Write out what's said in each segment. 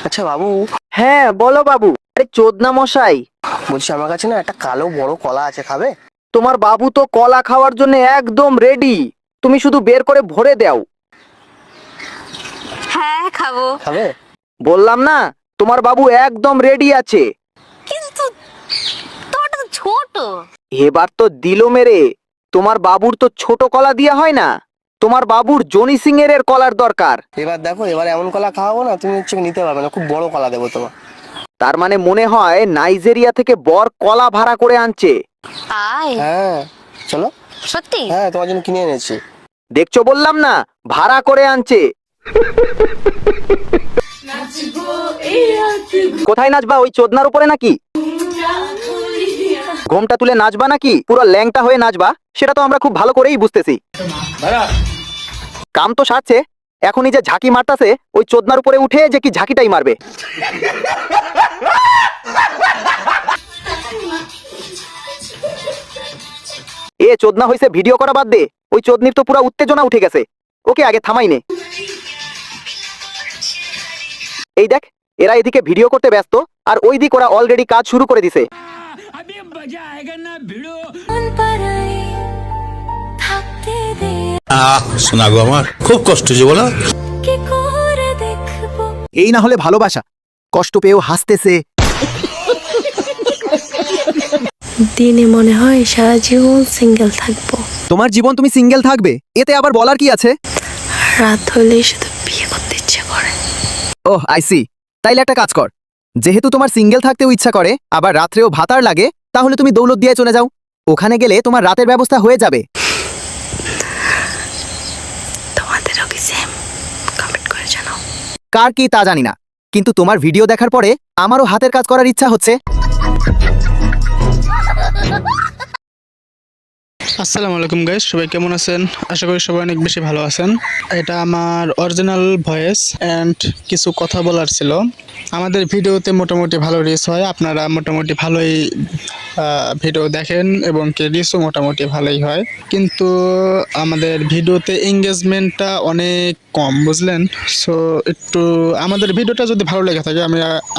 আচ্ছা বাবু, হ্যাঁ বলো বাবু। আরে চোদনা মশাই, বলছি আমার কাছে না একটা কালো বড় কলা আছে, খাবে? তোমার বাবু তো কলা খাওয়ার জন্য একদম রেডি। তুমি শুধু বের করে ভরে দাও। হ্যাঁ খাবো, খাবে? বললাম না, তোমার বাবু একদম রেডি আছে। কিন্তু তোমারটা তো ছোট। এবার তো দিল মেরে। তোমার বাবুর তো ছোট কলা দিয়া হয় না, তোমার বাবুর জনি সিং এর কলার দরকার। এবার দেখো, এবার এমন কলা খাওয়াবো না, তুমি হচ্ছে নিতে পারবে না, খুব বড় কলা দেবো তোমার। তার মানে মনে হয় নাইজেরিয়া থেকে বর কলা ভাড়া করে আনছে। আয় হ্যাঁ চলো। সত্যি? হ্যাঁ, তোমার জন্য কিনে এনেছি। দেখছো, বললাম না, ভাড়া করে আনছে। কোথায় নাচবা? ওই চোদনার উপরে নাকি? ঘোমটা তুলে নাচবা নাকি পুরো ল্যাংটা হয়ে নাচবা? সেটা তো আমরা খুব ভালো করেই বুঝতেছি। কাম তো সারছে, এখনই যে ঝাঁকি মারতাছে ওই চোদনার উপরে উঠে যে কি ঝাঁকিটাই মারবে। এ চোদনা হইছে ভিডিও করা বাদ দে। ওই চোদনির তো পুরো উত্তেজনা উঠে গেছে, ওকে আগে থামাই নে। এই দেখ, এরা এদিকে ভিডিও করতে ব্যস্ত আর ওই দিক ওরা অলরেডি কাজ শুরু করে দিছে। শোনা গো, আমার খুব কষ্ট হচ্ছে বলো। এই না হলে ভালোবাসা, কষ্ট পেয়েও হাসতেছে। দিনে মনে হয় সারা জীবন সিঙ্গেল থাকবো, তোমার জীবন তুমি সিঙ্গেল থাকবে, এতে আবার বলার কি আছে? রাত হলেই শুধু বিয়ে করতে ইচ্ছে করে। Oh I see. তাইলে একটা কাজ কর, যেহেতু তোমার সিঙ্গেল থাকতেও ইচ্ছা করে আবার রাত্রেও ভাতার লাগে, তাহলে তুমি দৌলত দিয়ে চলে যাও। ওখানে গেলে তোমার রাতের ব্যবস্থা হয়ে যাবে। তোমাদেরও কি সেম? কমেন্ট করে জানাও। কার কি তা জানি না, কিন্তু তোমার ভিডিও দেখার পরে আমারও হাতের কাজ করার ইচ্ছা হচ্ছে। আসসালামু আলাইকুম গাইস, সবাই কেমন আছেন? আশা করি সবাই অনেক বেশি ভালো আছেন। এটা আমার অরিজিনাল ভয়েস অ্যান্ড কিছু কথা বলার ছিল। আমাদের ভিডিওতে মোটামুটি ভালো রিচ হয়, আপনারা মোটামুটি ভালোই ভিডিও দেখেন এবং কি রিচও মোটামুটি ভালোই হয়, কিন্তু আমাদের ভিডিওতে এঙ্গেজমেন্টটা অনেক কম, বুঝলেন? সো একটু আমাদের ভিডিওটা যদি ভালো লেগে থাকে,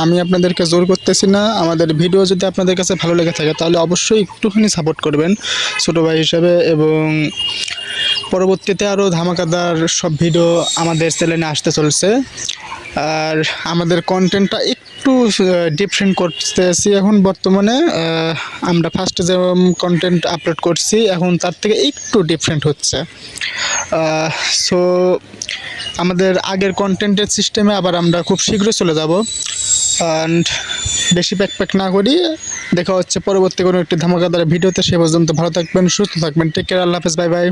আমি আপনাদেরকে জোর করতেছি না, আমাদের ভিডিও যদি আপনাদের কাছে ভালো লেগে থাকে তাহলে অবশ্যই একটুখানি সাপোর্ট করবেন ছোটো ভাই হিসাবে। এবং পরবর্তীতে আরও ধামাকাদার সব ভিডিও আমাদের চ্যানেলে আসতে চলছে। আর আমাদের কন্টেন্টটা একটু ডিফারেন্ট করতেছি এখন বর্তমানে। আমরা ফার্স্টে যেরকম কন্টেন্ট আপলোড করছি, এখন তার থেকে একটু ডিফারেন্ট হচ্ছে। সো আমাদের আগের কন্টেন্টের সিস্টেমে আবার আমরা খুব শীঘ্রই চলে যাব। অ্যান্ড বেশি প্যাক না করি, দেখা হচ্ছে পরবর্তী কোনো একটি ধামাকাদার ভিডিওতে। সে পর্যন্ত ভালো থাকবেন, সুস্থ থাকবেন। টেক কেয়ার, আল্লাহ হাফেজ, বাই বাই।